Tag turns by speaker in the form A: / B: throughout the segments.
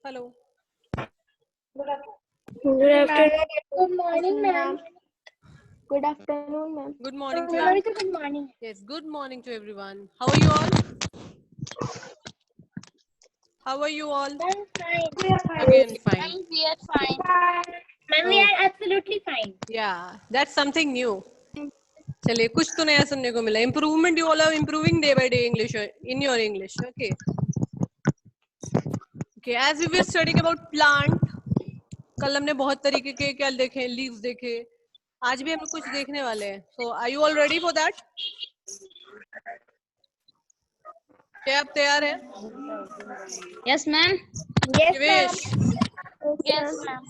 A: Hello.
B: Good afternoon.
C: Good morning, ma'am. Good afternoon, ma'am.
A: Good morning to
C: Sorry,
A: everyone.
C: good morning.
A: Yes, good morning to everyone. How are you all? How are you all?
C: I'm fine.
B: We are fine.
A: Again, fine.
C: We are fine. Ma'am, we
A: Oh,
C: are absolutely fine.
A: yeah, that's something new. चलिए कुछ तो नया सुनने को मिला. Improvement, you all are improving day by day English in your English. Okay. Okay. As we were studying about plant, कल हमने बहुत तरीके के क्या देखे, leaves देखे. आज भी हम लोग कुछ देखने वाले हैं. So, are you all ready for that? क्या आप तैयार हैं?
C: Yes, ma'am. Yes, ma'am.
A: Shivesh,
C: Yes, ma'am.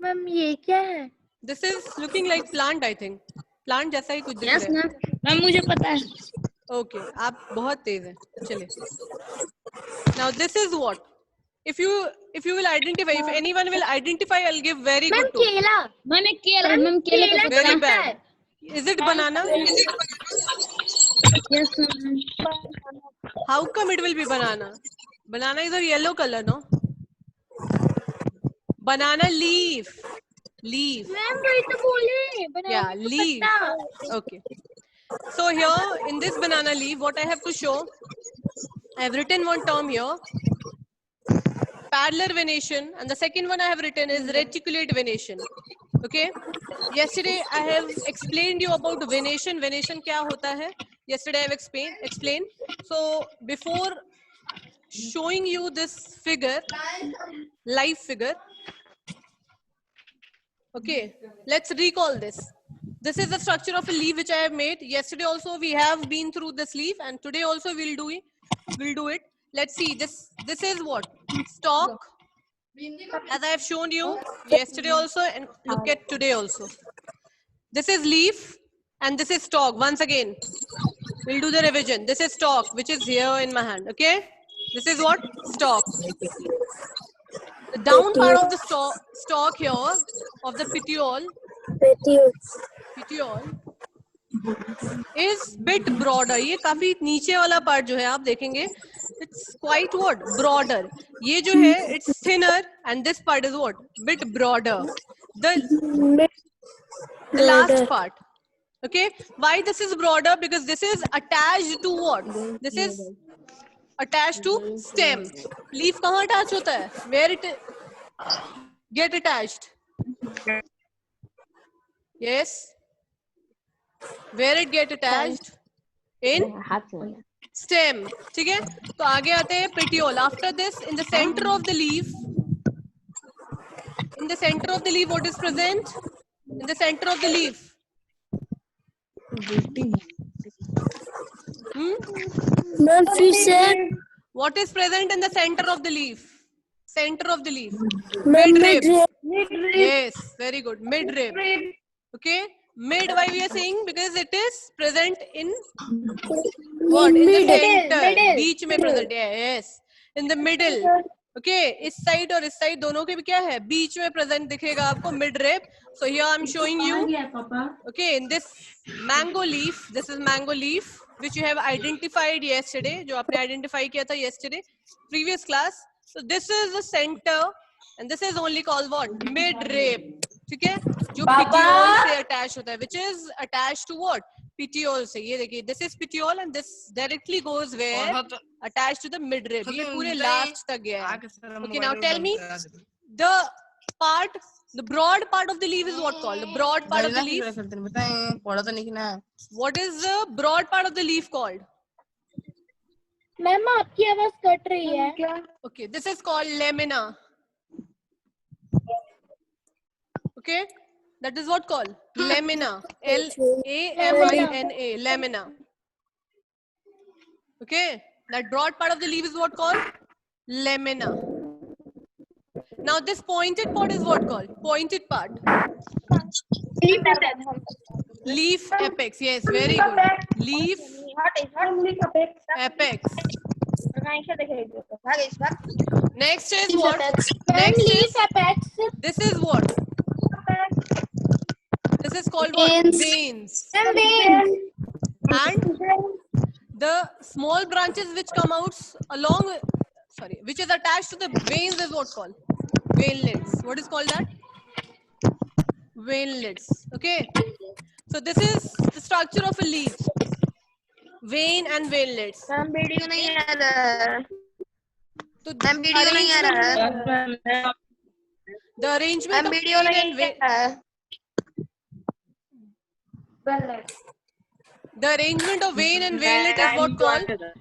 C: Ma'am, ये क्या है?
A: this is looking like plant, I think. Plant जैसा ही कुछ दिख रहा
C: Yes,
A: है.
C: ma'am. Ma'am, मुझे पता है.
A: Okay, आप बहुत तेज हैं. चलिए. Now this is what? If you will identify, if anyone will identify, I'll give very
C: Ma'am,
A: good too.
C: केला. Ma'am, एक केला. Ma'am, केले का
A: Very
C: पत्ता
A: bad.
C: है.
A: Is it banana?
C: Yes, ma'am.
A: How come it will be banana? Banana is a yellow color, no? Banana leaf. Leaf.
C: Ma'am, वही तो बोले.
A: Yeah, leaf. Okay. So here in this banana leaf, what I have to show, I have written one term here, parallel venation, and the second one I have written is reticulate venation. Okay. Yesterday I have explained you about venation. Venation क्या होता है? Yesterday I have explained. So before showing you this figure, live figure, okay, let's recall this. This is the structure of a leaf which I have made. Yesterday also we have been through this leaf, and today also we'll do it. Let's see. This is what? Stalk. As I have shown you yesterday also, and look at today also. This is leaf and this is stalk. Once again, we'll do the revision. This is stalk, which is here in my hand. Okay. This is what? Stalk. The down part of the stalk here of the petiole is bit broader. ये काफी नीचे वाला part जो है आप देखेंगे, it's quite what? Broader. ये जो है, it's thinner, and this part is what? Bit broader. The last part. Okay. Why this is broader? Because this is attached to what? This is attached to stem. Leaf कहाँ attach होता है? Where it get attached? Yes. Where it get attached? In stem. ठीक है? तो आगे आते हैं petiole. After this, in the center of the leaf, what is present? In the center of the leaf.
B: Ma'am, she said
A: What is present in the center of the leaf? Center of the leaf.
B: midrib.
A: Yes, very good. Midrib. Okay. Mid, why we are saying? Because it is present in what? In the center. Beach में present. Yes. In the middle. Okay. इस side और इस side दोनों के भी क्या है? बीच में present दिखेगा आपको midrib. So here I'm showing you. Okay. In this mango leaf, this is mango leaf, which you have identified yesterday. जो आपने identify किया था yesterday, previous class. So this is the center, and this is only called what? Midrib. ठीक है? जो petiole से attached होता है, which is attached to what? Petiole से. ये देखिए, this is petiole, and this directly goes where? Attached to the midrib. ये पूरे last तक गया है. Okay, now tell me, the broad part of the leaf is what called? The broad part of the leaf. What is the broad part of the leaf called?
C: Ma'am, आपकी आवाज cut रही है.
A: Okay, this is called lamina. Okay, that is what called? Lamina. L-A-M-I-N-A. Lamina. Okay, that broad part of the leaf is what called? Lamina. Now this pointed part is what called? Pointed part. Leaf apex. Yes, very good. Leaf apex. Next is what? Next is this is what? This is called what? Veins. And the small branches which come out along sorry, which is attached to the veins is what called? Veinlets. What is called that? Veinlets. Okay. So this is the structure of a leaf. Vein and veinlets.
C: Ma'am video नहीं आ रहा
A: So
C: ma'am video नहीं आ रहा
A: the arrangement
C: ma'am
A: of
C: video
A: vein
C: नहीं
A: and vein.
C: आ रहा
A: The arrangement of vein and veinlet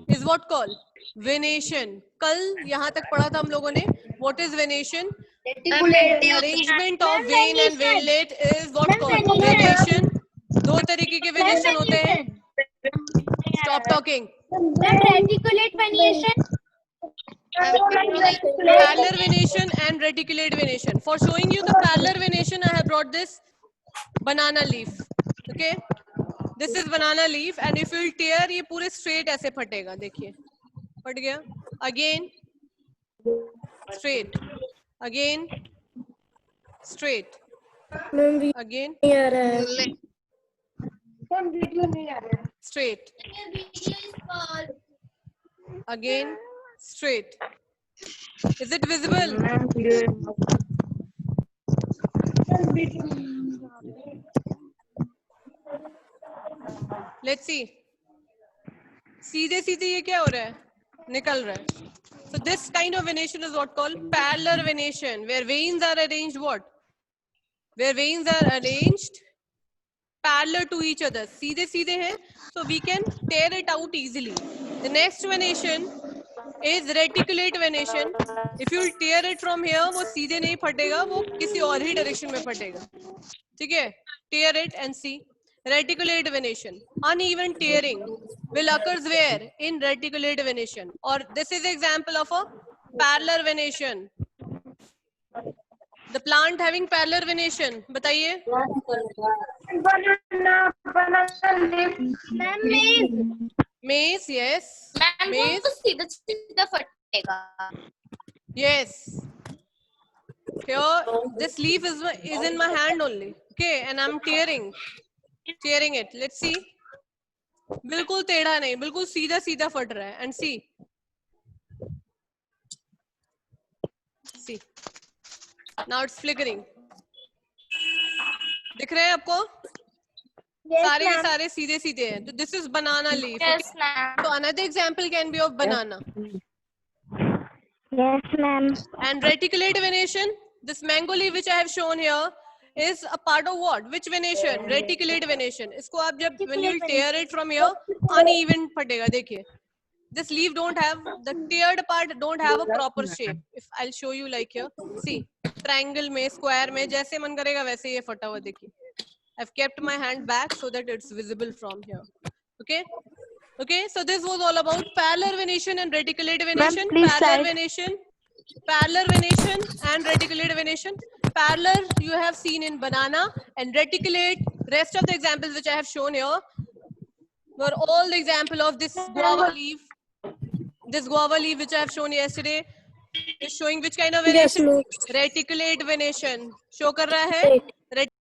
A: is what called venation. कल यहाँ तक पढ़ा था हम लोगों ने. What is venation? Arrangement of vein and veinlet is what called venation. दो तरीके के venation होते हैं. Stop talking.
C: Ma'am reticulate venation
A: Parallel venation and reticulate venation. For showing you the parallel venation, I have brought this banana leaf. Okay. This is banana leaf and if you will tear, ये पूरे straight ऐसे फटेगा. देखिए, फट गया. Again, straight. Again, straight.
B: Ma'am video
A: Again,
B: नहीं आ रहा है.
C: Ma'am video नहीं आ रहा
A: straight. Again, straight. Is it visible? Let's see. सीधे सीधे ये क्या हो रहा है? निकल रहा है. So this kind of venation is what called parallel venation, where veins are arranged what? Where veins are arranged parallel to each other. सीधे सीधे हैं, so we can tear it out easily. The next venation is reticulate venation. If you tear it from here, वो सीधे नहीं फटेगा, वो किसी और ही direction में फटेगा. ठीक है? Tear it and see. Reticulate venation. Uneven tearing will occurs where? In reticulate venation. Or this is example of a parallel venation. The plant having parallel venation. बताइए.
C: मैम मेज
A: Maize, yes.
C: मैम
A: Maize,
C: वो सीधा सीधा फटेगा
A: yes. Here, this leaf is in my hand only. Okay, and I'm tearing it. Let's see. बिल्कुल टेढ़ा नहीं, बिल्कुल सीधा सीधा फट रहा है. And see. Now it's flickering. दिख रहे हैं आपको? सारे के सारे सीधे सीधे हैं. तो this is banana leaf.
C: Yes
A: Okay?
C: Ma'am
A: So another example can be of banana.
C: Yes ma'am
A: And reticulate venation, this mango leaf which I have shown here is a part of what? Which venation? Reticulate venation. इसको आप जब when you will tear it from here, uneven फटेगा. देखिए. This leaf don't have, the teared part don't have a proper shape. If I'll show you like here. See, triangle में, square में, जैसे मन करेगा वैसे ये फटा हुआ देखिए. I've kept my hand back so that it's visible from here. Okay. Okay. So this was all about parallel venation and reticulate venation. Parallel venation. Parallel venation and reticulate venation. Parallel you have seen in banana, and reticulate, rest of the examples which I have shown here were all the example of this guava leaf. This guava leaf which I have shown yesterday is showing which kind of
B: Yes,
A: venation?
B: ma'am.
A: Reticulate venation. Show कर रहा है?
B: Right.